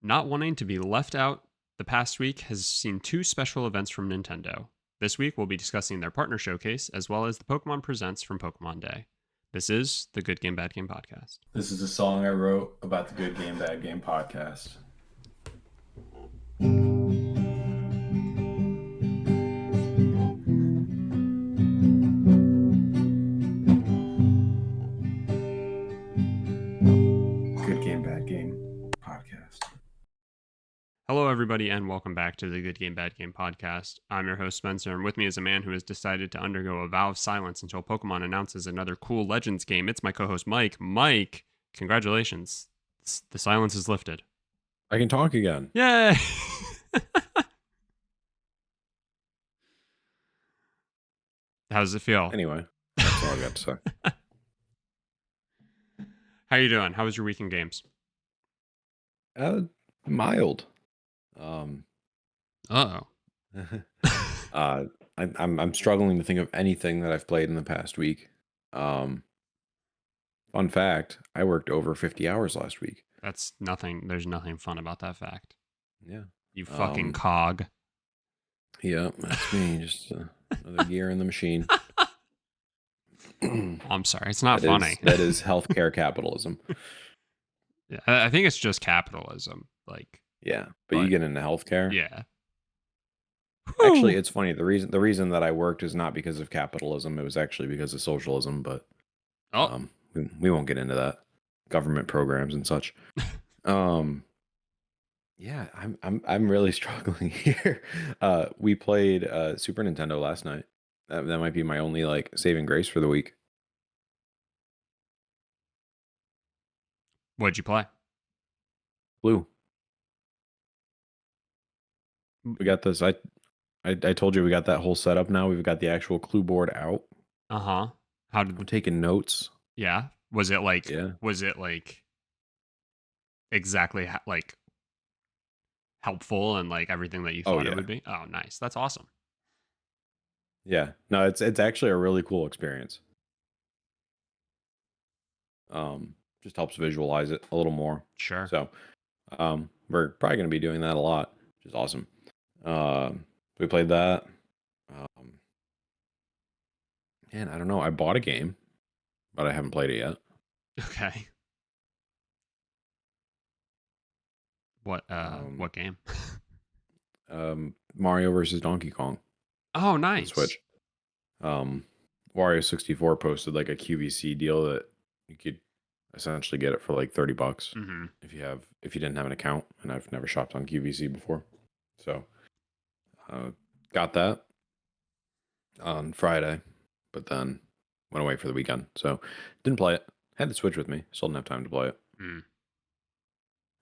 Not wanting to be left out, the past week has seen two special events from Nintendo. This week, we'll be discussing their partner showcase as well as the Pokemon Presents from Pokemon Day. This is the Good Game, Bad Game podcast. This is a song I wrote about the Good Game, Bad Game podcast. Good Game, Bad Game podcast. Hello, everybody, and welcome back to the Good Game, Bad Game podcast. I'm your host, Spencer, and with me is a man who has decided to undergo a vow of silence until Pokemon announces another cool Legends game. It's my co-host, Mike. Mike, congratulations. The silence is lifted. I can talk again. Yay! How does it feel? Anyway, that's all I got to say. How you doing? How was your week in games? Mild. Uh-oh. I'm struggling to think of anything that I've played in the past week. Fun fact, I worked over 50 hours last week. That's nothing. There's nothing fun about that fact. Yeah. You fucking cog. Yeah, that's me. Just another gear in the machine. I'm sorry. It's not funny. That is healthcare capitalism. Yeah, I think it's just capitalism. Yeah, but you get into healthcare. Yeah. Actually, it's funny. The reason that I worked is not because of capitalism. It was actually because of socialism. But we won't get into that. Government programs and such. Yeah, I'm really struggling here. We played Super Nintendo last night. That might be my only saving grace for the week. What'd you play? Blue. We got this. I told you we got that whole setup now. We've got the actual clue board out. Uh-huh. I'm taking notes. Yeah. Was it like Yeah. Was it exactly helpful and everything that you thought it would be? Oh, nice. That's awesome. Yeah. No, it's actually a really cool experience. Just helps visualize it a little more. Sure. So, we're probably going to be doing that a lot, which is awesome. We played that. Man, I don't know. I bought a game, but I haven't played it yet. Okay. What game? Mario versus Donkey Kong. Oh, nice. Switch. Wario 64 posted a QVC deal that you could essentially get it for $30 mm-hmm. if you didn't have an account, and I've never shopped on QVC before. So got that on Friday, but then went away for the weekend. So didn't play it. Had the Switch with me. Still didn't have time to play it. Mm.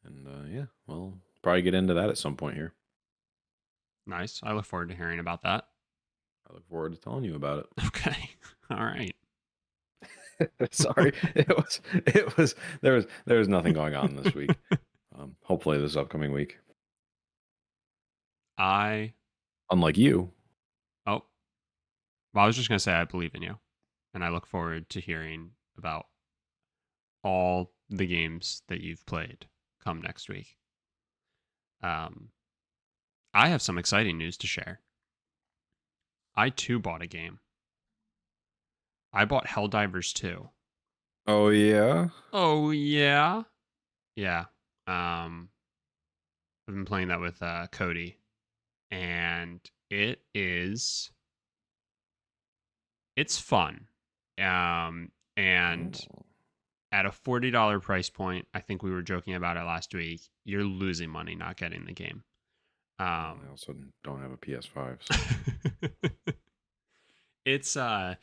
And yeah, well, probably get into that at some point here. Nice. I look forward to hearing about that. I look forward to telling you about it. Okay. All right. Sorry. There was nothing going on this week. Hopefully this upcoming week. Unlike you. Oh. Well, I was just going to say I believe in you. And I look forward to hearing about all the games that you've played come next week. I have some exciting news to share. I too bought a game. I bought Helldivers 2. Oh yeah? Oh yeah? Yeah. I've been playing that with Cody. And it's fun. And at a $40 price point, I think we were joking about it last week, you're losing money not getting the game. I also don't have a PS5. So.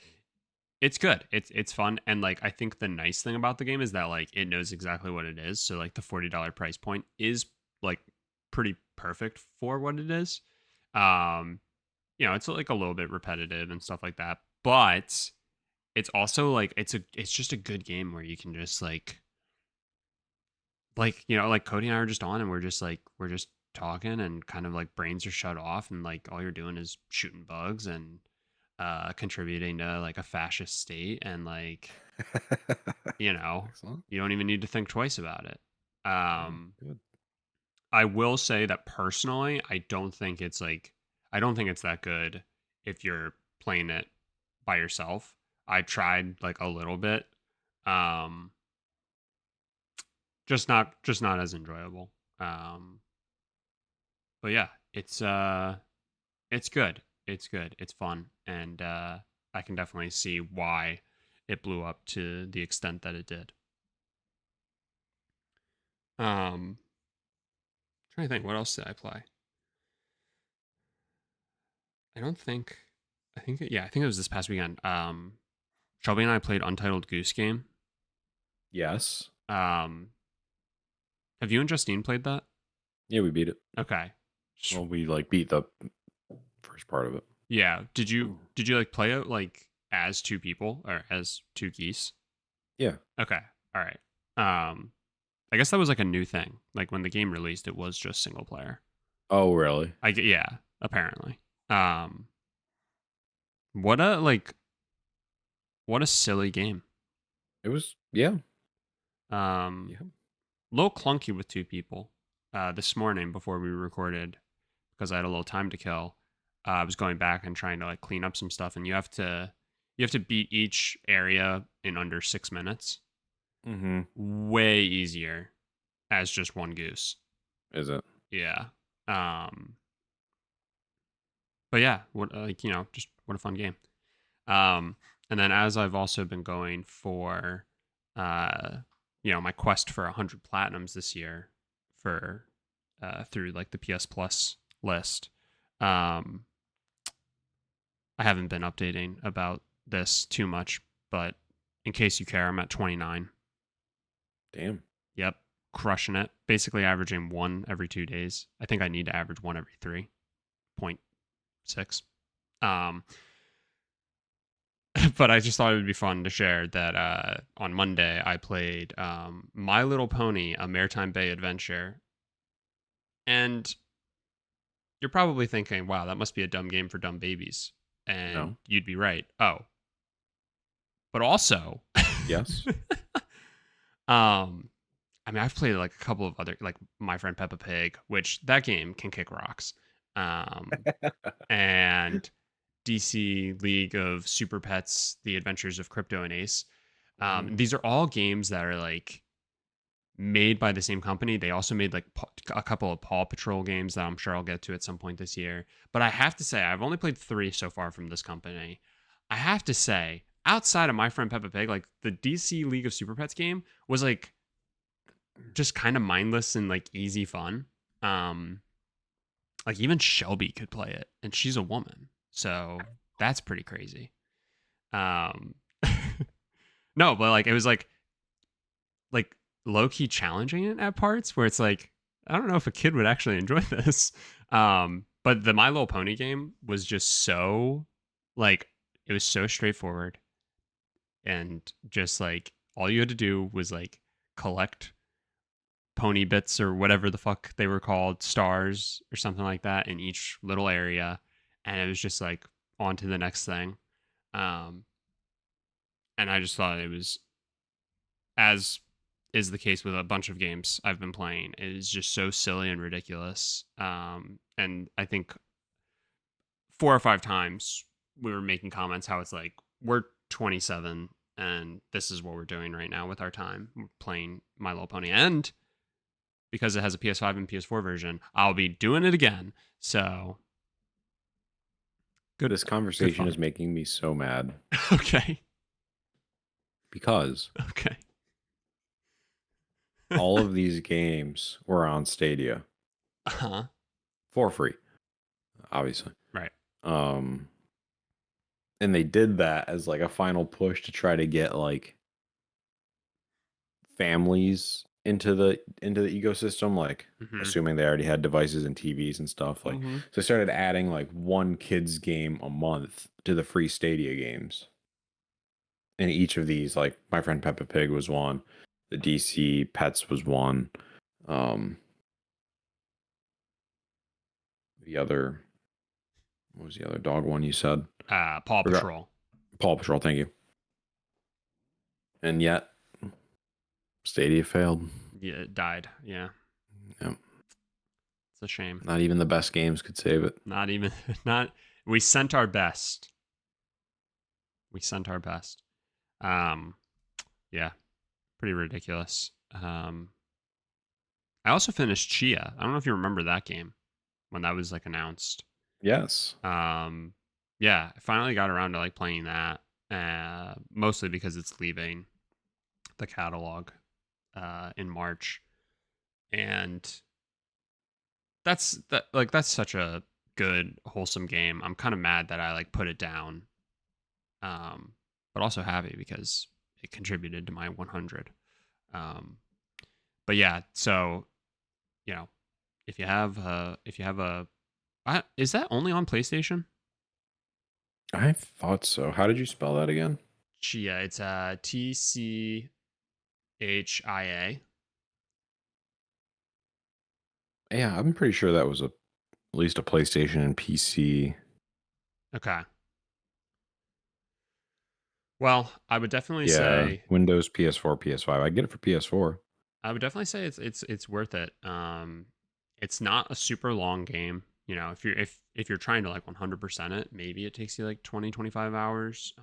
It's good. It's fun, and I think the nice thing about the game is that it knows exactly what it is. So the $40 price point is pretty perfect for what it is. It's a little bit repetitive and stuff like that, but it's also it's just a good game where you can just Cody and I are just on and we're just talking and kind of brains are shut off and all you're doing is shooting bugs and contributing to a fascist state and you don't even need to think twice about it. Good. I will say that personally, I don't think it's that good if you're playing it by yourself. I tried like a little bit. Um just not as enjoyable. Um but yeah, it's good. It's good. It's fun and I can definitely see why it blew up to the extent that it did. Trying to think what else did I play? I don't think I think it was this past weekend. Shelby and I played Untitled Goose Game. Yes. Um, have you and Justine played that? Yeah, we beat it. Okay. Well, we like beat the first part of it. Yeah. Did you like play it like as two people or as two geese? Yeah. Okay. All right. I guess that was like a new thing. Like when the game released, it was just single player. Oh, really? Yeah, apparently. Um, what a like what a silly game. It was. Yeah. Um, Yeah. a little clunky with two people. This morning before we recorded, because I had a little time to kill, I was going back and trying to like clean up some stuff, and you have to beat each area in under 6 minutes. Mm-hmm. Way easier as just one goose. Is it? Yeah. But yeah, what just what a fun game. Um, and then as I've also been going for, my quest for 100 platinums this year for through like the PS Plus list. Um, I haven't been updating about this too much, but in case you care, I'm at 29. Damn. Yep, crushing it. Basically averaging one every 2 days. I think I need to average one every 3.6. Um, but I just thought it would be fun to share that on Monday I played My Little Pony: A Maritime Bay Adventure, and you're probably thinking, "Wow, that must be a dumb game for dumb babies," and No. you'd be right. Oh, but also, Yes. um, I mean, I've played like a couple of other, like My Friend Peppa Pig, which that game can kick rocks, and DC League of Super Pets: The Adventures of Crypto and Ace. Mhm. These are all games that are like made by the same company. They also made like a couple of Paw Patrol games that I'm sure I'll get to at some point this year. But I have to say, I've only played 3 so far from this company. I have to say, outside of My Friend Peppa Pig, like the DC League of Super Pets game was like just kind of mindless and like easy fun. Um, like even Shelby could play it, and she's a woman, so that's pretty crazy. Um, no, but like it was like low key challenging it at parts where it's like I don't know if a kid would actually enjoy this. But the My Little Pony game was just so like it was so straightforward and just like all you had to do was like collect pony bits or whatever the fuck they were called, stars or something like that in each little area, and it was just like on to the next thing. Um, and I just thought it was, as is the case with a bunch of games I've been playing, it is just so silly and ridiculous. And I think 4 or 5 times we were making comments how it's like we're 27 and this is what we're doing right now with our time. We're playing My Little Pony, and because it has a PS5 and PS4 version, I'll be doing it again. So good. This conversation fun. is making me so mad Okay. because Okay. all of these games were on Stadia Uh-huh. for free, obviously. Right. And they did that as like a final push to try to get like families into the ecosystem, like Mhm. assuming they already had devices and TVs and stuff. Like Mhm. so they started adding like one kid's game a month to the free Stadia games. And each of these, like My Friend Peppa Pig was one, the DC Pets was one. The other, what was the other dog one you said? Paw Forgot. Patrol. Paw Patrol, thank you. And yet, Stadia failed. Yeah, it died. Yeah. Yeah. It's a shame. Not even the best games could save it. Not even not. We sent our best. We sent our best. Yeah, pretty ridiculous. I also finished Chia. I don't know if you remember that game when that was like announced. Yes. Yeah, I finally got around to like playing that. Mostly because it's leaving the catalog in March, and that's such a good wholesome game. I'm kind of mad that I like put it down, but also happy because it contributed to my 100. But yeah, so you know, if you have is that only on PlayStation? I thought so. How did you spell that again? Chia. It's TCHIA. Yeah, I'm pretty sure that was at least a PlayStation and PC. Okay. Well, I would definitely Yeah, say Windows, PS4, PS5. I get it for PS4. I would definitely say it's worth it. It's not a super long game. You know, if you're trying to like 100% it, maybe it takes you like 20-25 hours.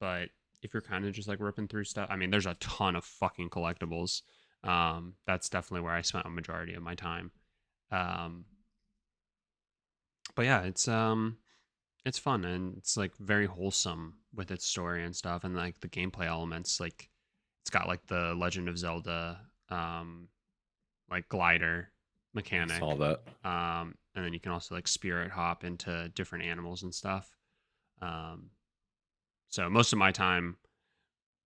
But if you're kind of just like ripping through stuff, I mean, there's a ton of fucking collectibles. That's definitely where I spent a majority of my time. Um, but yeah, it's fun and it's like very wholesome with its story and stuff, and like the gameplay elements. Like it's got like the Legend of Zelda, like glider mechanic. Saw that. And then you can also like spirit hop into different animals and stuff. So most of my time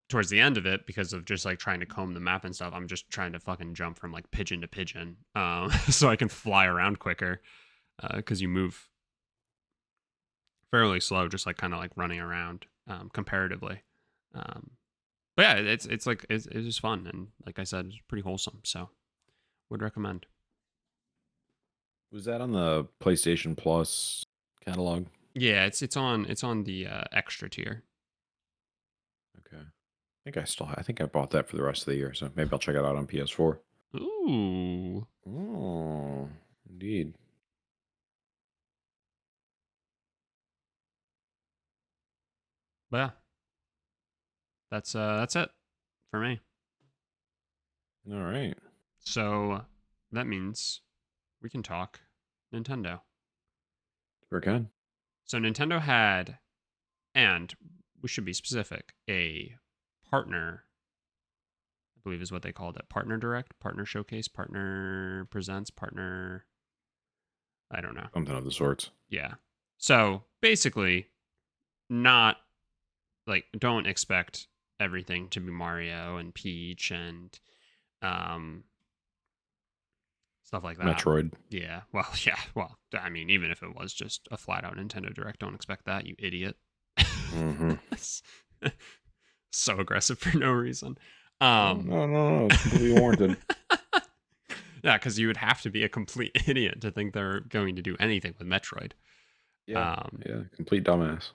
towards the end of it, because of just like trying to comb the map and stuff, I'm just trying to fucking jump from like pigeon to pigeon, so I can fly around quicker, because you move fairly slow, just like kind of like running around, comparatively. But yeah, it's like it's just fun, and like I said, it's pretty wholesome. So would recommend. Was that on the PlayStation Plus catalog? Yeah, it's on the extra tier. Okay. I think I bought that for the rest of the year, so maybe I'll check it out on PS4. Ooh. Oh, indeed. But yeah, that's it for me. All right. So that means we can talk Nintendo. We're good. So Nintendo had, and we should be specific, a partner, I believe is what they called it, partner direct, partner showcase, partner presents, partner, I don't know. Something of the sorts. Yeah. So basically, not like, don't expect everything to be Mario and Peach and um stuff like that. Metroid. Yeah. Well, yeah. Well, I mean, even if it was just a flat out Nintendo Direct, don't expect that, you idiot. Mm-hmm. So aggressive for no reason. No. It's completely warranted. Yeah, because you would have to be a complete idiot to think they're going to do anything with Metroid. Yeah. Complete dumbass.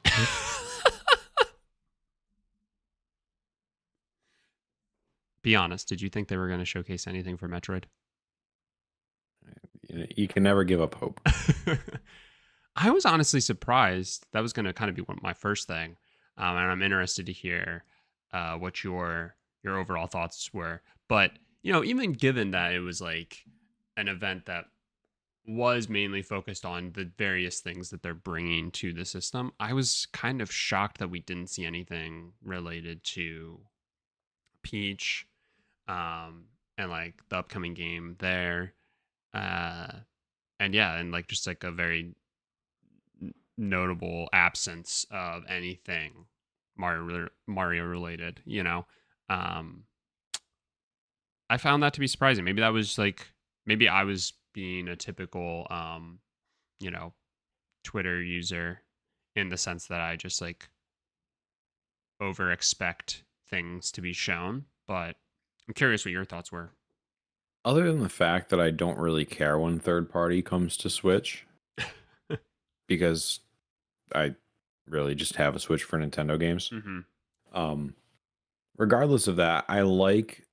Be honest, did you think they were going to showcase anything for Metroid? You can never give up hope. I was honestly surprised. That was going to kind of be my first thing, and I'm interested to hear what your overall thoughts were. But even given that it was like an event that was mainly focused on the various things that they're bringing to the system, I was kind of shocked that we didn't see anything related to Peach, and like the upcoming game there, and yeah, and like just like a very notable absence of anything Mario related. I found that to be surprising. Maybe that was like, maybe I was being a typical Twitter user, in the sense that I just like over expect things to be shown. But I'm curious what your thoughts were. Other than the fact that I don't really care when third party comes to Switch, because I really just have a Switch for Nintendo games. Mm-hmm. Regardless of that, I like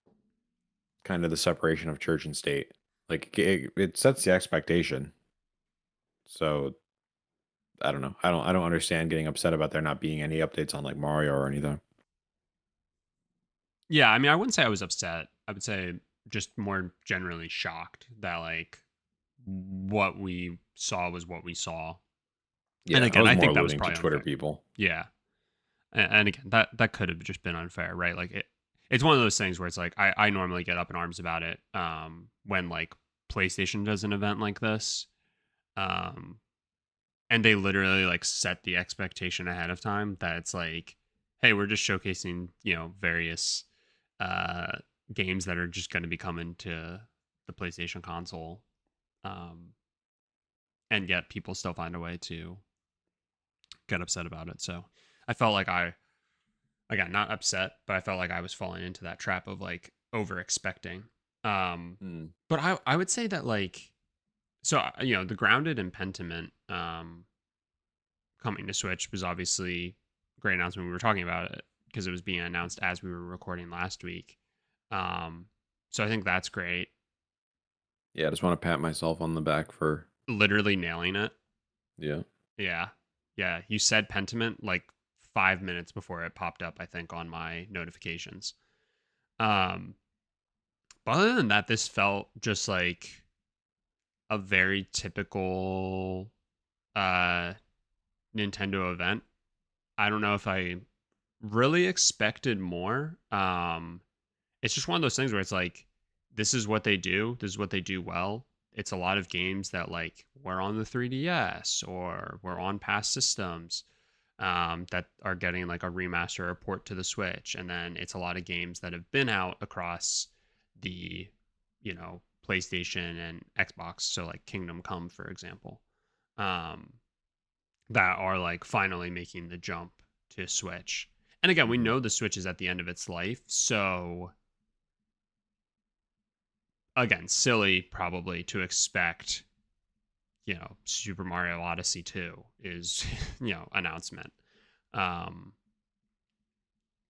kind of the separation of church and state. Like it sets the expectation. So I don't know. I don't understand getting upset about there not being any updates on like Mario or anything. Yeah, I mean, I wouldn't say I was upset. I would say just more generally shocked that like what we saw was what we saw. And Yeah, I again, was I more think that was alluding to probably Twitter unfair. people. Yeah. And again, that could have just been unfair, right? Like it's one of those things where it's like I normally get up in arms about it when like PlayStation does an event like this. Um and they literally like set the expectation ahead of time that it's like, hey, we're just showcasing, various uh games that are just going to be coming to the PlayStation console. Um and yet people still find a way to get upset about it. So I felt like again, not upset, but I felt like I was falling into that trap of like over expecting. Um, Mm. but I would say that like, so, the Grounded and Pentiment coming to Switch was obviously a great announcement. We were talking about it because it was being announced as we were recording last week. Um, so I think that's great. Yeah, I just want to pat myself on the back for Literally nailing it. yeah. Yeah. Yeah. You said Pentiment like 5 minutes before it popped up, I think, on my notifications. Um, but other than that, this felt just like a very typical uh Nintendo event. I don't know if I really expected more. It's just one of those things where it's like this is what they do. This is what they do well. It's a lot of games that like were on the 3DS or were on past systems that are getting like a remaster or port to the Switch, and then it's a lot of games that have been out across the, PlayStation and Xbox. So like Kingdom Come, for example, um, that are like finally making the jump to Switch. And again, we Mhm. know the Switch is at the end of its life, so again, silly probably to expect, Super Mario Odyssey 2 is, announcement. Um,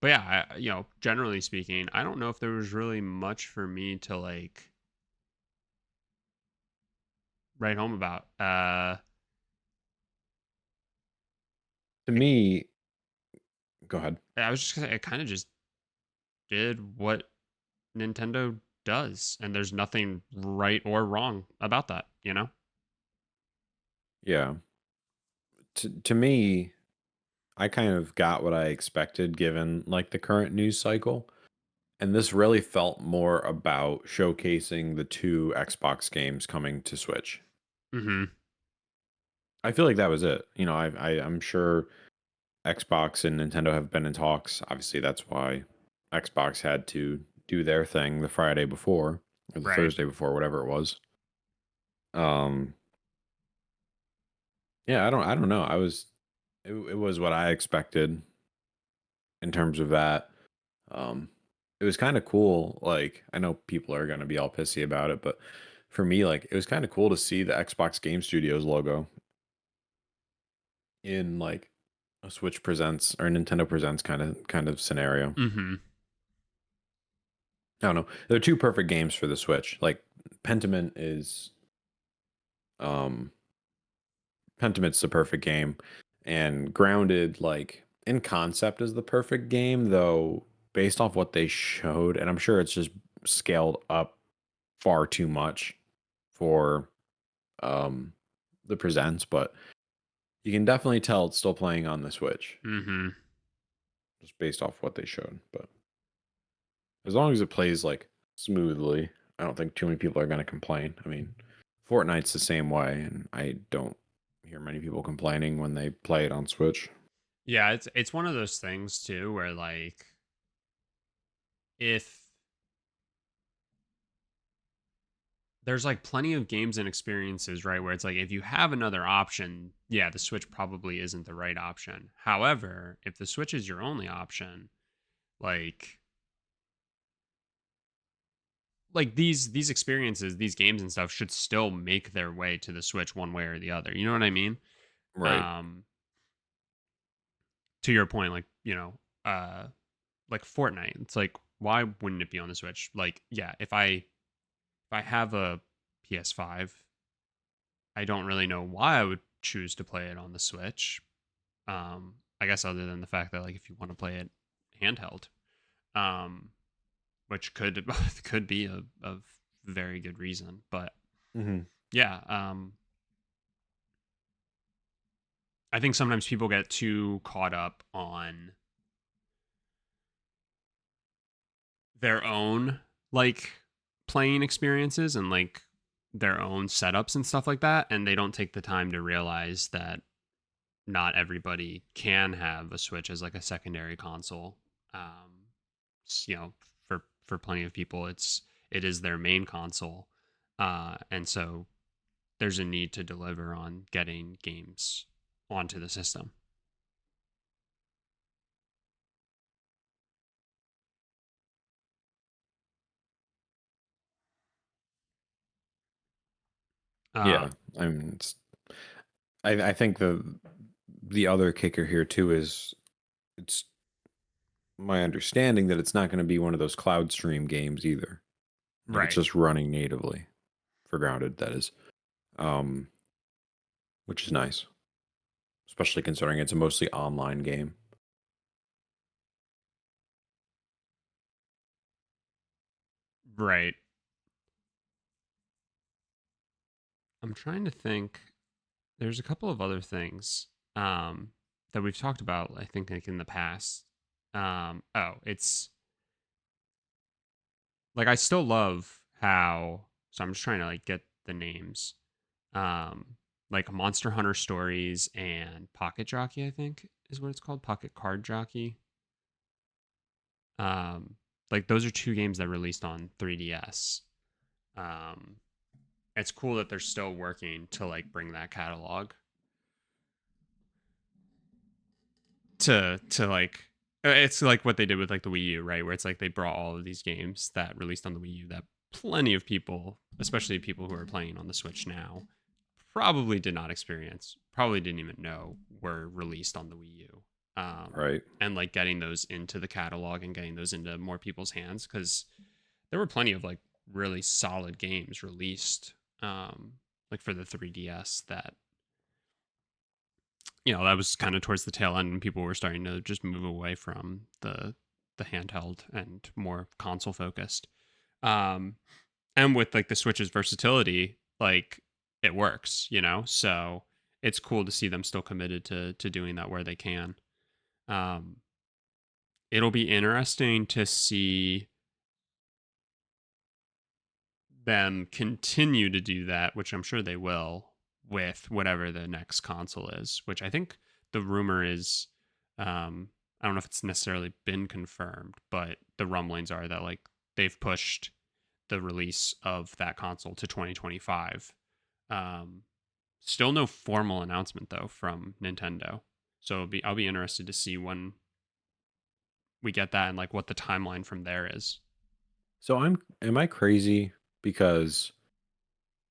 but yeah, generally speaking, I don't know if there was really much for me to like write home about. To me, go ahead. I was just gonna say, it kind of just did what Nintendo does, and there's nothing right or wrong about that, Yeah. To me, I kind of got what I expected given like the current news cycle. And this really felt more about showcasing the two Xbox games coming to Switch. Mm-hmm. I feel like that was it. I'm sure Xbox and Nintendo have been in talks. Obviously, that's why Xbox had to do their thing the Friday before or the Right. Thursday before, whatever it was. Um, yeah, I don't know. It was what I expected in terms of that. Um, it was kind of cool. Like, I know people are gonna be all pissy about it, but for me, like, it was kind of cool to see the Xbox Game Studios logo in like a Switch Presents or Nintendo Presents kind of scenario. Mm-hmm. I don't know. They're two perfect games for the Switch. Like Pentiment is um Pentiment's the perfect game, and Grounded, like in concept, is the perfect game, though based off what they showed, and I'm sure it's just scaled up far too much for um the presents, but you can definitely tell it's still playing on the Switch, Mm-hmm. just based off what they showed. But as long as it plays like smoothly, I don't think too many people are going to complain. I mean, Fortnite's the same way, and I don't hear many people complaining when they play it on Switch. Yeah, it's one of those things too where like if there's like plenty of games and experiences, right, where it's like if you have another option, yeah, the Switch probably isn't the right option. However, if the Switch is your only option, like these experiences, these games and stuff should still make their way to the Switch one way or the other. You know what I mean? Right. Um to your point, like, like Fortnite. It's like why wouldn't it be on the Switch? Like, yeah, if I have a PS5. I don't really know why I would choose to play it on the Switch. I guess other than the fact that like if you want to play it handheld, um, which could could be a very good reason. But yeah, I think sometimes people get too caught up on their own like playing experiences and like their own setups and stuff like that, and they don't take the time to realize that not everybody can have a Switch as like a secondary console. You know, for plenty of people, it is their main console, and so there's a need to deliver on getting games onto the system. Yeah, I mean, I think the other kicker here too is it's my understanding that it's not going to be one of those cloud stream games either. Like it's Right. just running natively for grounded, that is, um, which is nice, especially considering it's a mostly online game. Right. I'm trying to think. There's a couple of other things that we've talked about, I think, like in the past. It's like I still love how. So I'm just trying to like get the names. Like Monster Hunter Stories and Pocket Jockey, I think is what it's called. Pocket Card Jockey. Um, like those are two games that released on 3DS. Um, it's cool that they're still working to like bring that catalog to like it's like what they did with like the Wii U, right? Where it's like they brought all of these games that released on the Wii U that plenty of people, especially people who are playing on the Switch now, probably did not experience, probably didn't even know were released on the Wii U. Right. And like getting those into the catalog and getting those into more people's hands, because there were plenty of like really solid games released like for the 3DS that that was kind of towards the tail end when people were starting to just move away from the handheld and more console focused. Um, and with like the Switch's versatility, like it works, So it's cool to see them still committed to doing that where they can. Um, it'll be interesting to see them continue to do that, which I'm sure they will with whatever the next console is, which I think the rumor is I don't know if it's necessarily been confirmed, but the rumblings are that like they've pushed the release of that console to 2025. Still no formal announcement though from Nintendo. So I'll be interested to see when we get that and like what the timeline from there is. So am I crazy because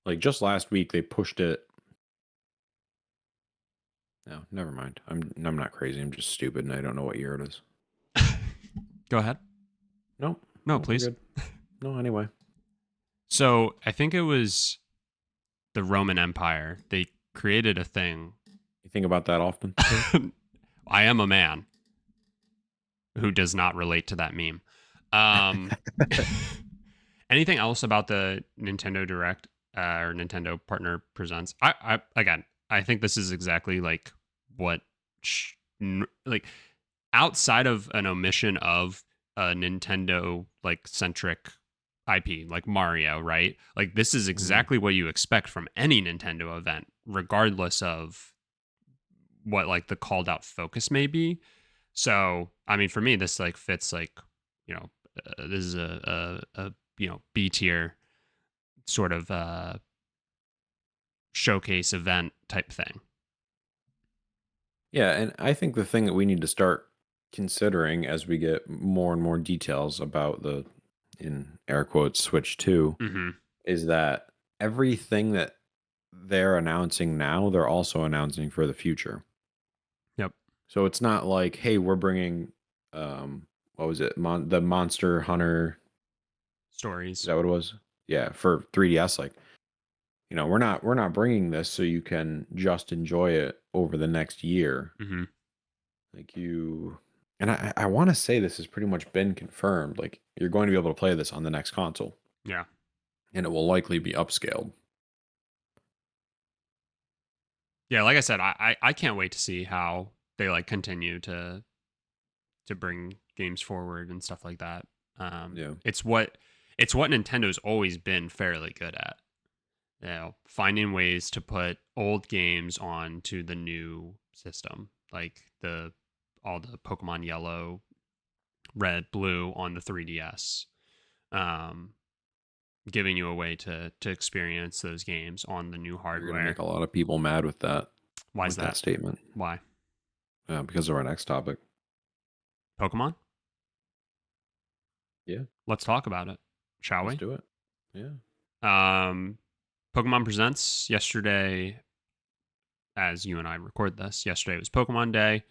like just last week they pushed it. No, never mind. I'm not crazy. I'm just stupid and I don't know what year it is. Go ahead. Nope. No, Nope, we're please. good. No, anyway. So I think it was the Roman Empire. They created a thing. You think about that often? I am a man who does not relate to that meme. Anything else about the Nintendo Direct or Nintendo Partner Presents? I think this is exactly like what like outside of an omission of a Nintendo like centric IP like Mario, right? Like this is exactly what you expect from any Nintendo event, regardless of what like the called out focus may be. So, I mean, for me, this like fits like, this is a B tier sort of showcase event type thing. Yeah, and I think the thing that we need to start considering as we get more and more details about the, in air quotes, Switch 2, Mm-hmm. is that everything that they're announcing now, they're also announcing for the future. Yep. So it's not like, hey, we're bringing, what was it? The Monster Hunter Stories. Is that what it was? Yeah, for 3DS. Like, we're not bringing this so you can just enjoy it over the next year. Mm-hmm. Like and I want to say this has pretty much been confirmed. Like you're going to be able to play this on the next console, Yeah. and it will likely be upscaled. Yeah, like I said, I can't wait to see how they like continue to bring games forward and stuff like that. Yeah. It's what Nintendo's always been fairly good at. Finding ways to put old games onto the new system, like all the Pokemon Yellow, Red, Blue on the 3DS, giving you a way to experience those games on the new You're going to hardware. make a lot of people mad with that. Why is with that? statement? Why? Because of our next topic. Pokemon? Yeah. Let's talk about it, shall Let's we? do it. Yeah. Pokemon Presents yesterday, as you and I record this. Yesterday was Pokemon Day,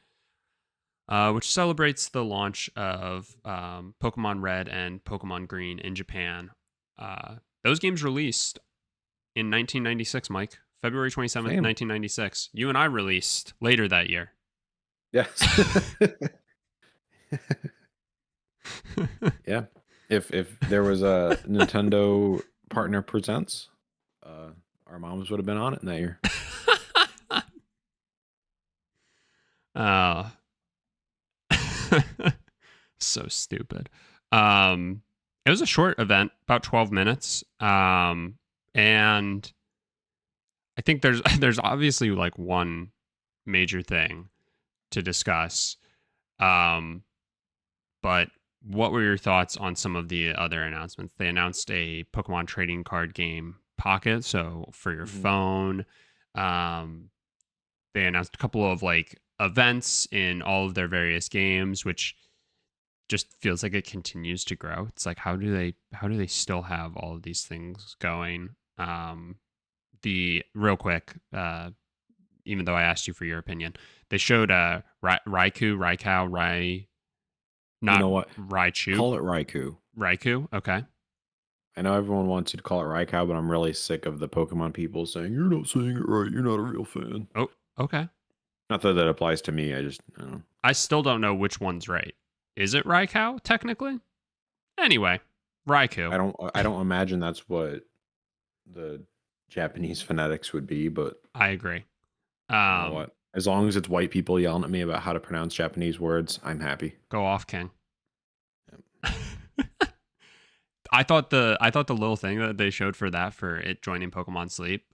which celebrates the launch of Pokemon Red and Pokemon Green in Japan. Those games released in 1996, Mike. February 27th, Same. 1996. You and I released later that year. Yes. Yeah. If there was a Nintendo Partner Presents, our moms would have been on it in that year. So stupid. It was a short event, about 12 minutes. And I think there's obviously like one major thing to discuss. But what were your thoughts on some of the other announcements? They announced a Pokemon trading card game Pocket, so for your phone. They announced a couple of like events in all of their various games, which just feels like it continues to grow. It's like how do they still have all of these things going? The real quick, even though I asked you for your opinion, they showed Raikou, not You know what? Raichu. Call it Raikou. Raikou, okay. I know everyone wants you to call it Raikou, but I'm really sick of the Pokemon people saying, you're not saying it right. You're not a real fan. Oh, okay. Not that applies to me. I don't know. I still don't know which one's right. Is it Raikou, technically? Anyway, Raikou. I don't imagine that's what the Japanese phonetics would be, but I agree. you know what? As long as it's white people yelling at me about how to pronounce Japanese words, I'm happy. Go off, King. I thought the little thing that they showed for it joining Pokemon Sleep.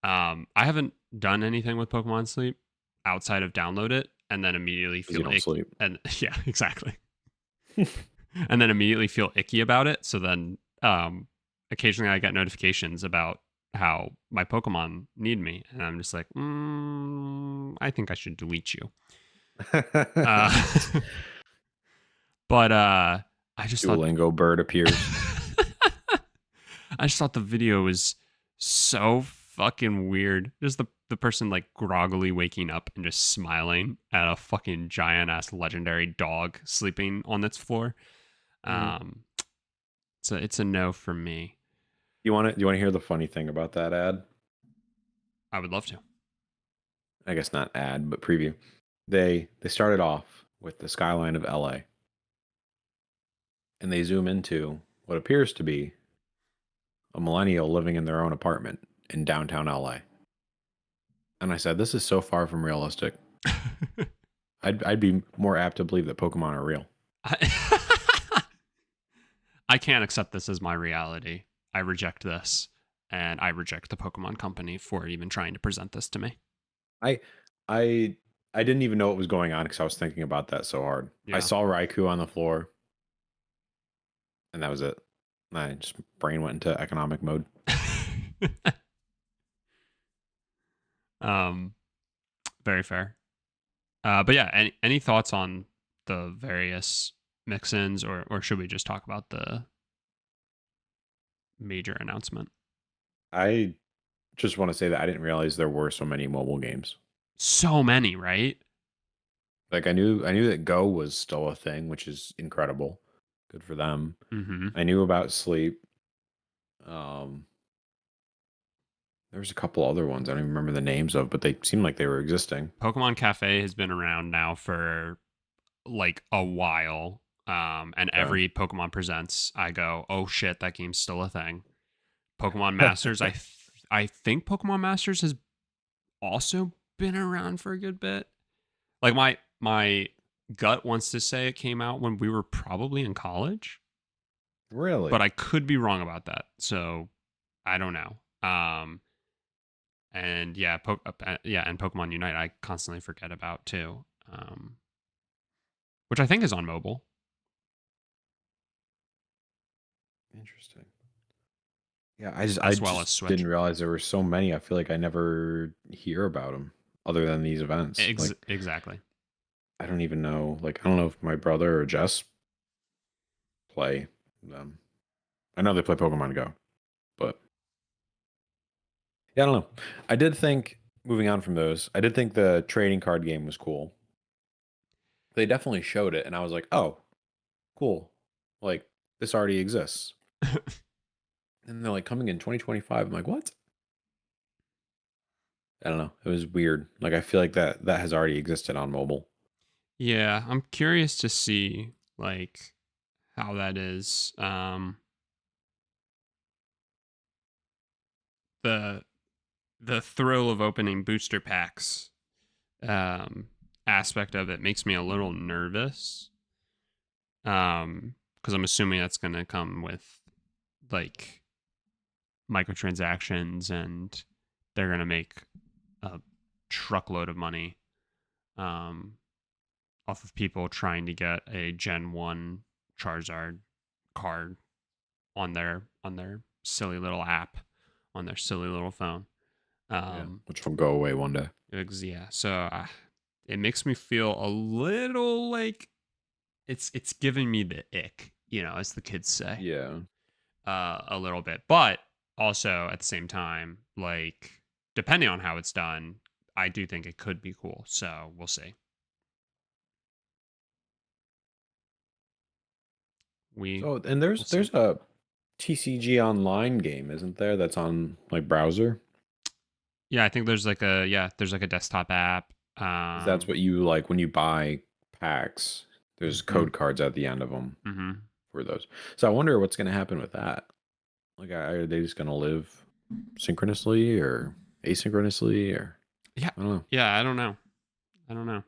I haven't done anything with Pokemon Sleep outside of download it and then immediately feel icky. Sleep. And yeah, exactly. And then immediately feel icky about it. So then occasionally I get notifications about how my Pokemon need me, and I'm just like, I think I should delete you. But I just Duolingo bird appears. I just thought the video was so fucking weird. Just the person like groggily waking up and just smiling at a fucking giant ass legendary dog sleeping on its floor. So it's a no from me. Do you want to hear the funny thing about that ad? I would love to. I guess not ad, but preview. They started off with the skyline of LA. And they zoom into what appears to be a millennial living in their own apartment in downtown LA. And I said, this is so far from realistic. I'd be more apt to believe that Pokemon are real. I can't accept this as my reality. I reject this, and I reject the Pokemon company for even trying to present this to me. I didn't even know what was going on because I was thinking about that so hard. Yeah. I saw Raikou on the floor, and that was it. My brain went into economic mode. Very fair. But yeah, any thoughts on the various mix-ins, or should we just talk about the major announcement? I just want to say that I didn't realize there were so many mobile games. So many, right? Like I knew that Go was still a thing, which is incredible. Good for them. Mm-hmm. I knew about Sleep. There was a couple other ones I don't even remember the names of, but they seemed like they were existing. Pokemon Cafe has been around now for like a while. And Okay. every Pokemon Presents, I go, oh shit, that game's still a thing. Pokemon Masters, I think Pokemon Masters has also been around for a good bit. Like my gut wants to say it came out when we were probably in college, Really? but I could be wrong about that. So I don't know. And yeah, and Pokemon Unite I constantly forget about too. Which I think is on mobile. Interesting. Yeah, I As well as just Switch. didn't realize there were so many. I feel like I never hear about them other than these events. Like Exactly. I don't even know. Like I don't know if my brother or Jess play them. I know they play Pokemon Go, but yeah, I don't know. I did think moving on from those, I did think the trading card game was cool. They definitely showed it, and I was like, oh, cool. Like this already exists. And they're like coming in 2025. I'm like, what? I don't know. It was weird. Like I feel like that has already existed on mobile. Yeah, I'm curious to see like how that is. The the thrill of opening booster packs aspect of it makes me a little nervous. Because I'm assuming that's going to come with like microtransactions, and they're going to make a truckload of money um, off of people trying to get a Gen 1 Charizard card on their silly little app on their silly little phone. Yeah, which will go away one day. Yeah, so it makes me feel a little like it's giving me the ick, as the kids say. Yeah. A little bit, but also at the same time, like depending on how it's done, I do think it could be cool. So we'll see. So and We'll see. there's a TCG online game, isn't there? That's on like browser. Yeah, I think there's like a desktop app. 'Cause that's what you like when you buy packs. There's Mhm, code cards at the end of them mhm. for those. So I wonder what's going to happen with that. Like, are they just going to live synchronously or asynchronously or Yeah, I don't know. yeah. I don't know. I don't know.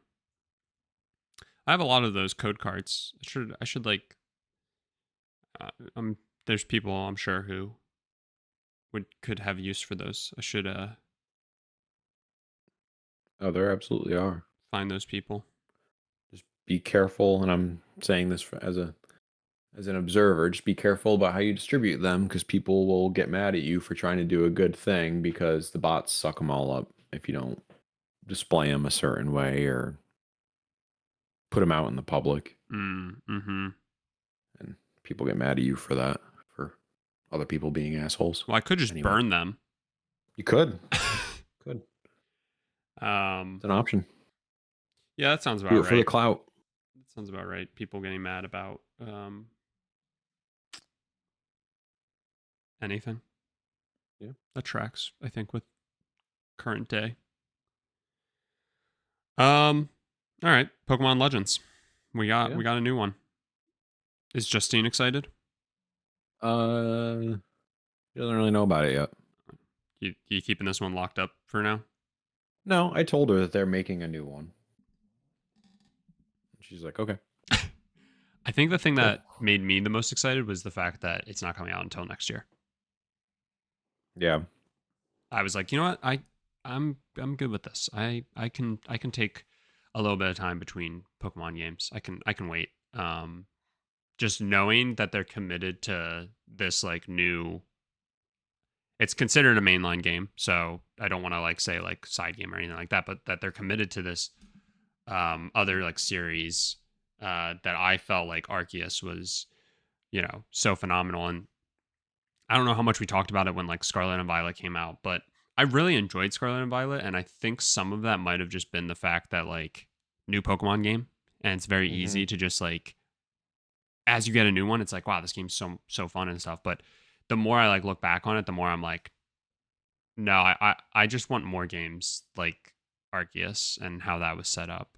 I have a lot of those code cards. I should like. There's people I'm sure who could have use for those. I should Oh, there absolutely are. find those people. Just be careful, and I'm saying this as an observer, just be careful about how you distribute them because people will get mad at you for trying to do a good thing because the bots suck them all up if you don't display them a certain way or put them out in the public. Mm-hmm. And people get mad at you for that, for other people being assholes. Well, I could just Anyway, burn them. you could. Could. It's an option. Yeah, that sounds Do about it for the right. clout. That sounds about right. People getting mad about anything. Yeah. That tracks, I think, with current day. All right, Pokemon Legends. Yeah. We got a new one. Is Justine excited? She doesn't really know about it yet. You keeping this one locked up for now? No, I told her that they're making a new one. She's like, okay. I think the thing Cool. that made me the most excited was the fact that it's not coming out until next year. Yeah. I was like, you know what? I'm good with this. I can take a little bit of time between Pokemon games. I can wait. Just knowing that they're committed to this like new, it's considered a mainline game, so I don't want to like say like side game or anything like that, but that they're committed to this other like series that I felt like Arceus was, so phenomenal. And I don't know how much we talked about it when like Scarlet and Violet came out, but I really enjoyed Scarlet and Violet, and I think some of that might have just been the fact that like new Pokemon game, and it's very easy to just like as you get a new one, it's like wow, this game's so fun and stuff. But the more I like look back on it, the more I'm like, No, I just want more games like Arceus and how that was set up.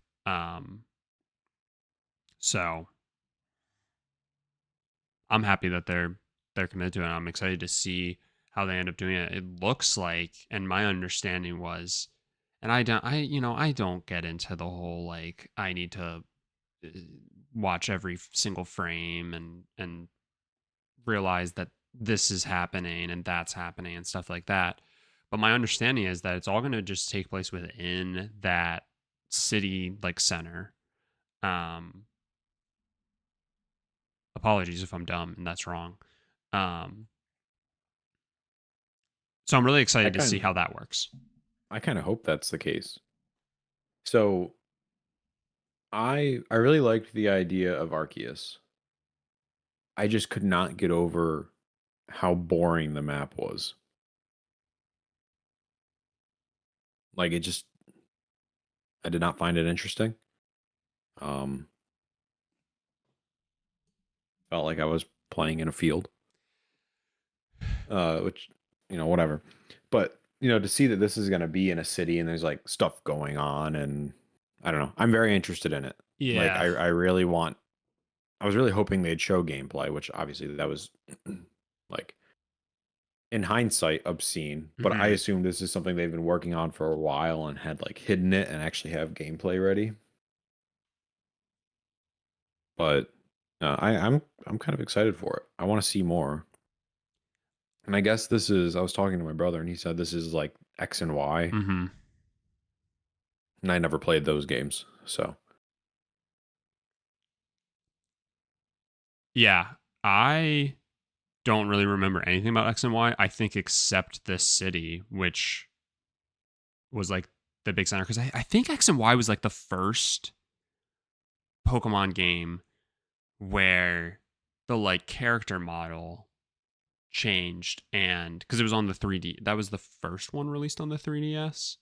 So I'm happy that they're committed to it. I'm excited to see how they end up doing it. It looks like, and my understanding was, and I don't get into the whole like I need to uh, watch every single frame and realize that this is happening and that's happening and stuff like that. But my understanding is that it's all going to just take place within that city like center. Um, Apologies if I'm dumb and that's wrong. Um, so I'm really I excited to see kind how that works. I kind of hope that's the case. So I really liked the idea of Arceus. I just could not get over how boring the map was. Like it just I did not find it interesting. Um Felt like I was playing in a field. Which whatever. But, to see that this is going to be in a city and there's like stuff going on and I don't know. I'm very interested in it. Like Yeah. I really want I was really hoping they'd show gameplay, which obviously that was like in hindsight obscene, but I Hmm. assume this is something they've been working on for a while and had like hidden it and actually have gameplay ready. But I'm kind of excited for it. I want to see more. And I guess I was talking to my brother and he said this is like X and Y. Hmm. And I never played those games. So, Yeah. I don't really remember anything about X and Y. I think except this city, which was like the big center. Because I think X and Y was like the first Pokemon game where the like character model changed and because it was on the 3D. That was the first one released on the 3DS.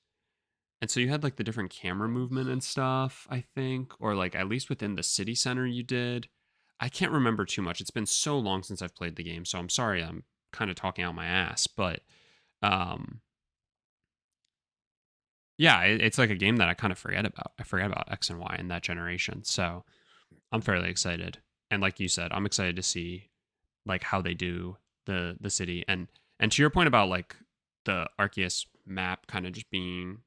And so you had like the different camera movement and stuff, I think, or like at least within the city center you did. I can't remember too much. It's been so long since I've played the game, so I'm sorry I'm kind of talking out my ass, but um yeah, it's like a game that I kind of forget about. I forget about X and Y in that generation. So, I'm fairly excited. And like you said, I'm excited to see like how they do the city and to your point about like the Arceus map kind of just being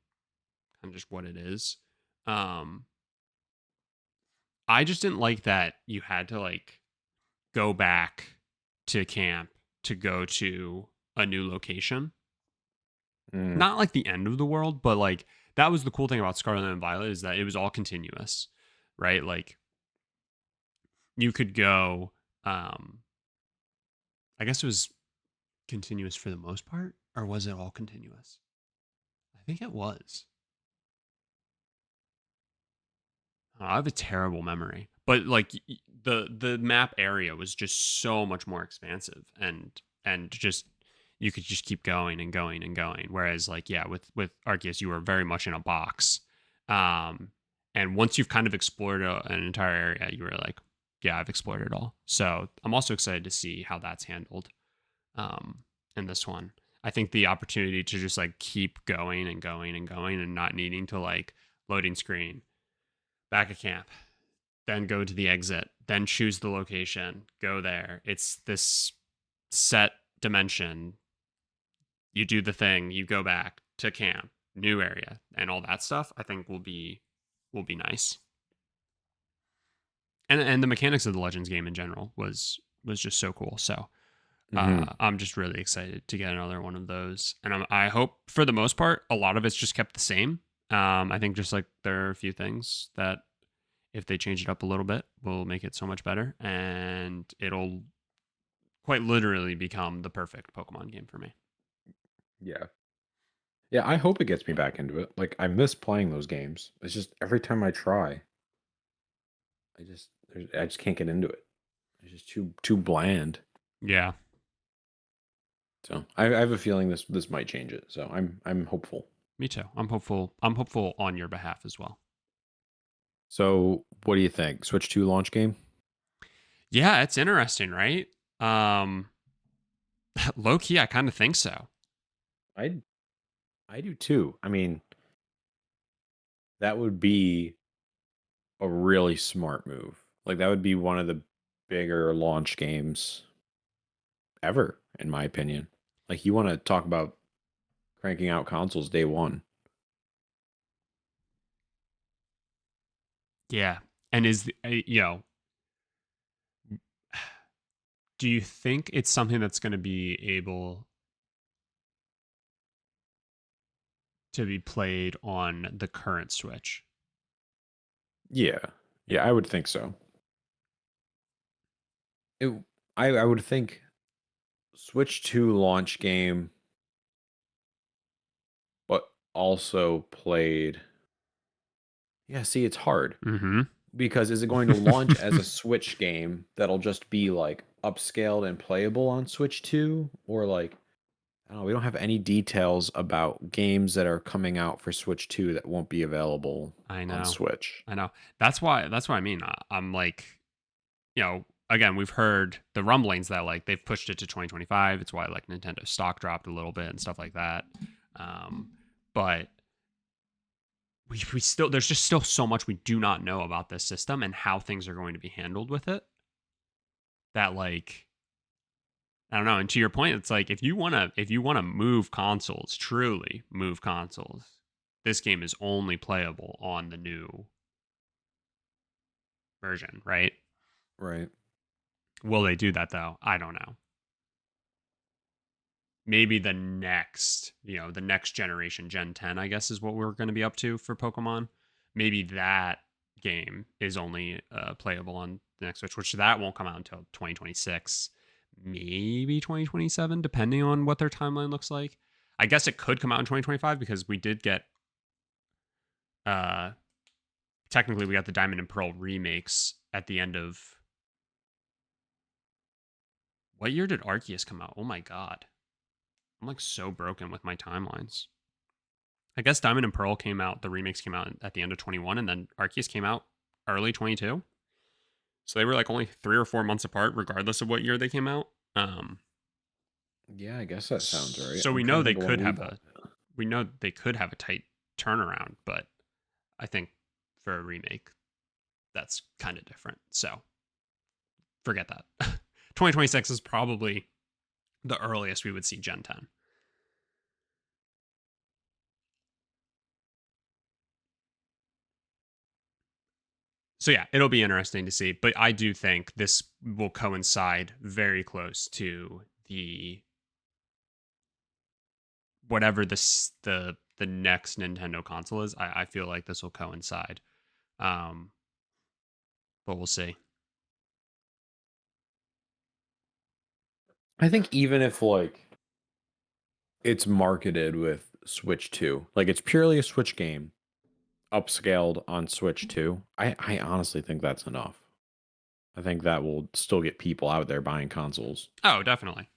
kind of just what it is. Um I just didn't like that you had to like go back to camp to go to a new location. mm, Not like the end of the world, but like that was the cool thing about Scarlet and Violet is that it was all continuous, right? Like you could go um I guess it was continuous for the most part or was it all continuous? I think it was. I have a terrible memory, but like the map area was just so much more expansive and just you could just keep going and going and going. Whereas like yeah, with Arceus, you were very much in a box, um, and once you've kind of explored an entire area, you were like, yeah, I've explored it all. So I'm also excited to see how that's handled um, in this one. I think the opportunity to just like keep going and going and going and not needing to like loading screen back at camp, then go to the exit, then choose the location, go there. It's this set dimension. You do the thing, you go back to camp, new area, and all that stuff. I think will be nice. And the mechanics of the Legends game in general was just so cool. So hmm I'm just really excited to get another one of those, and I hope for the most part a lot of it's just kept the same. I think just like there are a few things that if they change it up a little bit, will make it so much better, and it'll quite literally become the perfect Pokemon game for me. yeah. Yeah, I hope it gets me back into it. Like I miss playing those games. It's just every time I try, I just can't get into it. It's just too bland. Yeah, So I have a feeling this might change it. So I'm hopeful. me too. I'm hopeful. I'm hopeful on your behalf as well. So what do you think? Switch 2 launch game? Yeah, it's interesting, right? Um, Low key, I kind of think so. I I do too. I mean, that would be a really smart move. Like that would be one of the bigger launch games ever, in my opinion. Like you want to talk about cranking out consoles day one. Yeah. And do you think it's something that's going to be able to be played on the current Switch? Yeah. Yeah, I would think so. It, I would think Switch 2 launch game, but also played. Yeah, see, it's hard Mm-hmm. because is it going to launch as a Switch game that'll just be like upscaled and playable on Switch 2? Or like, I don't know, we don't have any details about games that are coming out for Switch 2 that won't be available I on know. Switch. I know. That's why I mean. I'm like, again, we've heard the rumblings that like they've pushed it to 2025. It's why like Nintendo stock dropped a little bit and stuff like that. But we still there's just still so much we do not know about this system and how things are going to be handled with it. That like I don't know. And to your point, it's like if you wanna move consoles, truly move consoles, this game is only playable on the new version, right? Right. Will they do that though? I don't know. Maybe the next generation, Gen 10, I guess is what we're going to be up to for Pokemon. Maybe that game is only playable on the next Switch, which that won't come out until 2026, maybe 2027, depending on what their timeline looks like. I guess it could come out in 2025 because we did get, uh, technically, we got the Diamond and Pearl remakes at the end of. What year did Arceus come out? Oh my God. I'm like so broken with my timelines. I guess Diamond and Pearl came out, the remakes came out at the end of 21, and then Arceus came out early 22. So they were like only 3 or 4 months apart, regardless of what year they came out. Yeah, I guess that sounds right. So I'm we trying know to they think of when could we have bought a tight turnaround, but I think for a remake, that's kind of different. So forget that. 2026 is probably the earliest we would see Gen 10. So yeah, it'll be interesting to see. But I do think this will coincide very close to the whatever the next Nintendo console is. I feel like this will coincide. Um, but we'll see. I think even if like it's marketed with Switch 2, like it's purely a Switch game, upscaled on Switch 2, I honestly think that's enough. I think that will still get people out there buying consoles. Oh, definitely.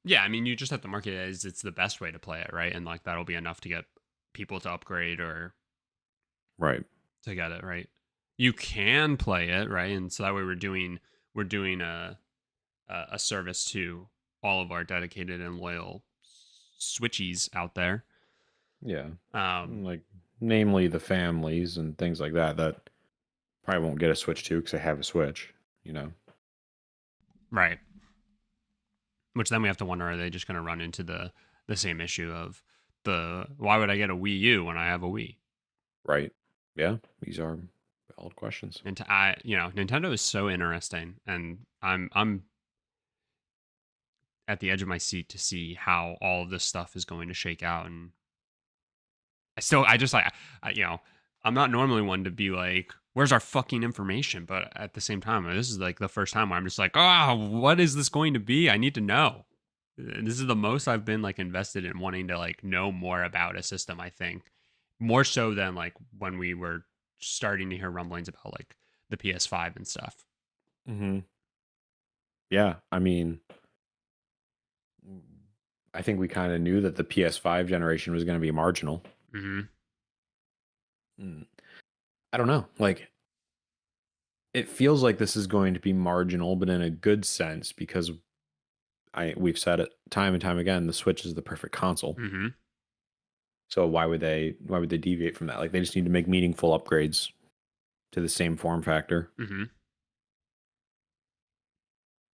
Yeah, I mean, you just have to market it as it's the best way to play it, right? And like that'll be enough to get people to upgrade or Right. to get it right. You can play it right, and so that way we're doing a service to all of our dedicated and loyal Switchies out there. Yeah. Um, Like namely the families and things like that that probably won't get a Switch 2 because they have a Switch, you know. right. Which then we have to wonder: are they just going to run into the same issue of the why would I get a Wii U when I have a Wii? Right. Yeah, these are valid questions. And Nintendo is so interesting, and I'm at the edge of my seat to see how all of this stuff is going to shake out. And I just like, I'm not normally one to be like, where's our fucking information? But at the same time, this is like the first time where I'm just like, oh, what is this going to be? I need to know. This is the most I've been like invested in wanting to like know more about a system, I think. More so than like when we were starting to hear rumblings about like the PS5 and stuff. Mm-hmm. Yeah, I mean, I think we kind of knew that the PS5 generation was going to be marginal. Mm-hmm. I don't know. Like, it feels like this is going to be marginal, but in a good sense because we've said it time and time again, the Switch is the perfect console. Mm-hmm. So why would they deviate from that? Like they just need to make meaningful upgrades to the same form factor. Mm-hmm.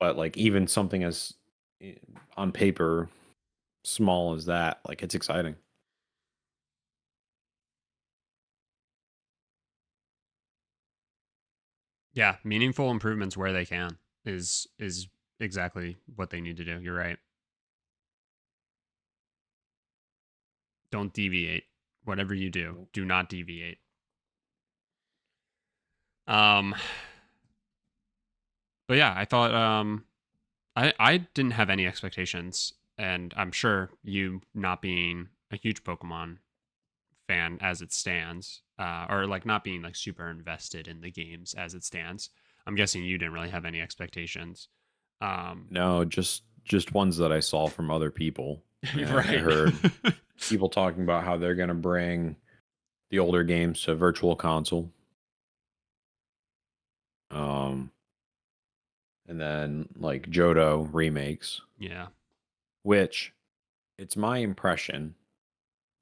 But like even something as on paper small as that, like it's exciting. Yeah, meaningful improvements where they can is exactly what they need to do. You're right. Don't deviate. Whatever you do, do not deviate. Um, but yeah, I thought I didn't have any expectations, and I'm sure you not being a huge Pokemon fan as it stands, or like not being like super invested in the games as it stands. I'm guessing you didn't really have any expectations. No, just ones that I saw from other people. I Right. heard people talking about how they're going to bring the older games to virtual console. Um, and then like Johto remakes, Yeah. which it's my impression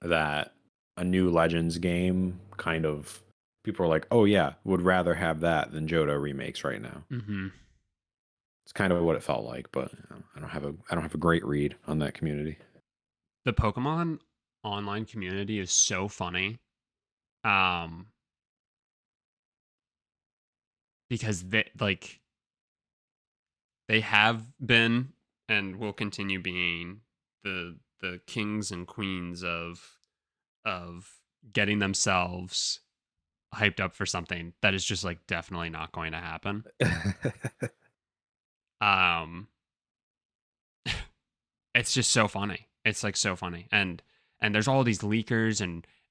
that a new Legends game kind of people are like, oh yeah, would rather have that than Johto remakes right now. Mm-hmm. It's kind of what it felt like, but I don't have a great read on that community. The Pokemon online community is so funny. Um, because they have been and will continue being the kings and queens of getting themselves hyped up for something that is just like definitely not going to happen. Um, it's just so funny. It's like so funny, and there's all these leakers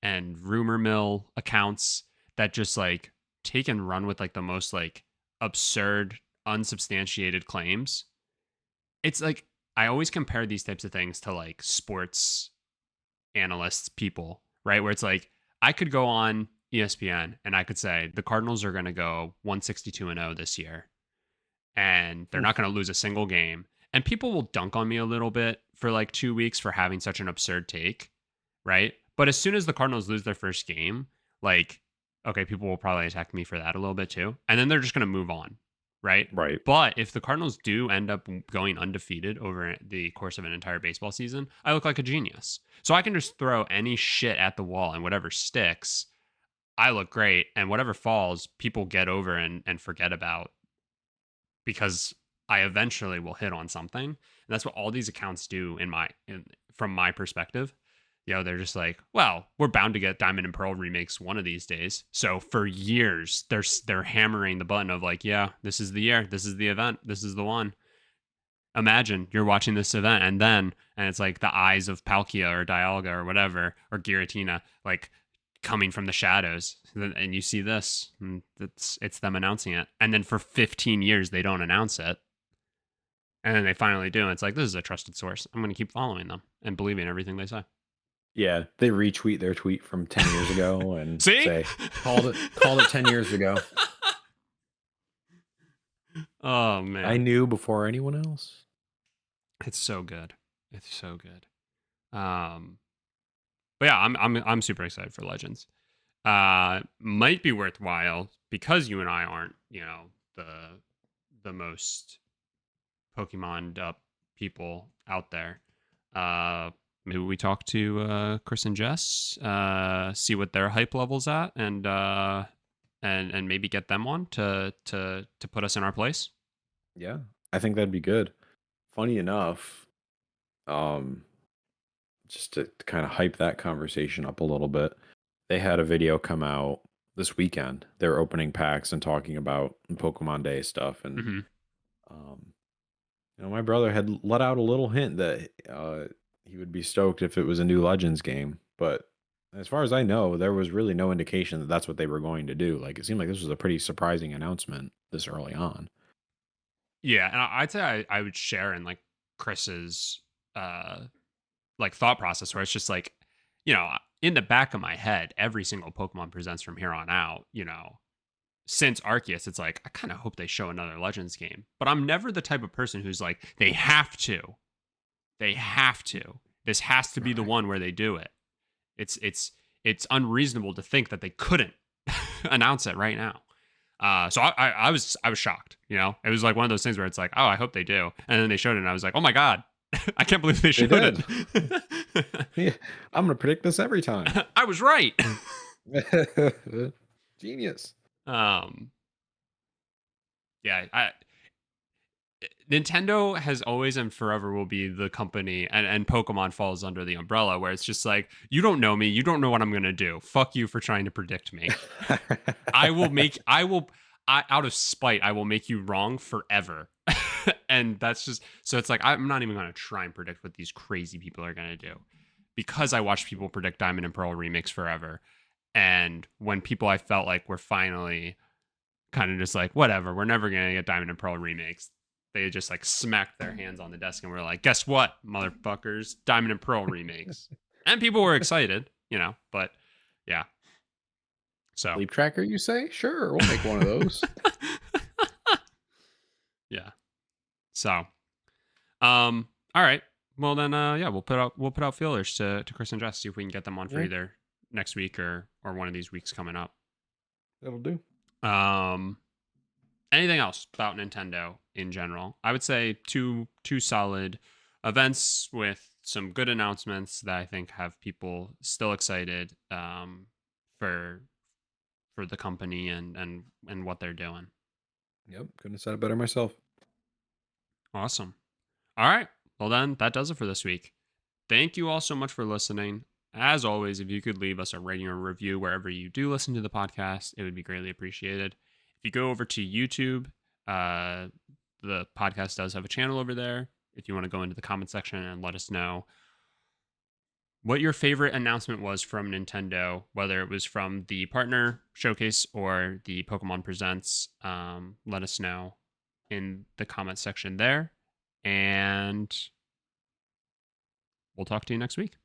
and rumor mill accounts that just like take and run with like the most like absurd, unsubstantiated claims. It's like I always compare these types of things to like sports analysts, people, right? Where it's like I could go on ESPN and I could say the Cardinals are going to go 162-0 this year and they're not Oof. going to lose a single game. And people will dunk on me a little bit for like 2 weeks for having such an absurd take, right? But as soon as the Cardinals lose their first game, like, okay, people will probably attack me for that a little bit too. And then they're just going to move on, right? Right. But if the Cardinals do end up going undefeated over the course of an entire baseball season, I look like a genius. So I can just throw any shit at the wall and whatever sticks, I look great. And whatever falls, people get over and forget about because I eventually will hit on something. And that's what all these accounts do from my perspective. You know, they're just like, well, we're bound to get Diamond and Pearl remakes one of these days. So for years, they're hammering the button of like, yeah, this is the year, this is the event, this is the one. Imagine you're watching this event and it's like the eyes of Palkia or Dialga or whatever or Giratina like coming from the shadows, and you see this, and it's them announcing it, and then for 15 years they don't announce it, and then they finally do. And it's like, this is a trusted source. I'm going to keep following them and believing everything they say. Yeah, they retweet their tweet from 10 years ago and See? say called it 10 years ago. Oh man, I knew before anyone else. it's so good. It's so good. But yeah, I'm super excited for Legends. Might be worthwhile because you and I aren't, you know, the most Pokemon up people out there. Maybe we talk to Chris and Jess, see what their hype level's at, and maybe get them on to put us in our place. Yeah, I think that'd be good. Funny enough, um, just to kind of hype that conversation up a little bit, they had a video come out this weekend. They're opening packs and talking about Pokemon Day stuff, and Mm-hmm. um, my brother had let out a little hint that he would be stoked if it was a new Legends game, but as far as I know, there was really no indication that that's what they were going to do. Like it seemed like this was a pretty surprising announcement this early on. Yeah, and I'd say I would share in like Chris's like thought process where it's just like, you know, in the back of my head, every single Pokemon presents from here on out, you know, since Arceus, it's like, I kind of hope they show another Legends game. But I'm never the type of person who's like, they have to. They have to. This has to be the one where they do it. It's unreasonable to think that they couldn't announce it right now. So I was shocked. You know, it was like one of those things where it's like, oh, I hope they do, and then they showed it, and I was like, oh my god, I can't believe they showed it. Yeah, I'm gonna predict this every time. I was right. Genius. Yeah, Nintendo has always and forever will be the company, and Pokemon falls under the umbrella where it's just like, you don't know me, you don't know what I'm gonna do. Fuck you for trying to predict me. Out of spite, I will make you wrong forever. And that's just, so it's like, I'm not even gonna try and predict what these crazy people are gonna do, because I watched people predict Diamond and Pearl remakes forever. And when people I felt like were finally kind of just like, whatever, we're never gonna get Diamond and Pearl remakes, they just like smacked their hands on the desk and were like, guess what, motherfuckers, Diamond and Pearl remakes. And people were excited, you know, but yeah. So Sleep tracker, you say? Sure, we'll make one of those. Yeah. So all right. Well then yeah, we'll put out feelers to Chris and Jess, see if we can get them on for either next week or one of these weeks coming up. That'll do. Anything else about Nintendo in general? I would say two solid events with some good announcements that I think have people still excited for the company and what they're doing. Yep, couldn't have said it better myself. Awesome. All right. Well then, that does it for this week. Thank you all so much for listening. As always, if you could leave us a rating or review wherever you do listen to the podcast, it would be greatly appreciated. If you go over to YouTube, the podcast does have a channel over there. If you want to go into the comment section and let us know what your favorite announcement was from Nintendo, whether it was from the partner showcase or the Pokemon Presents, let us know in the comment section there. And we'll talk to you next week.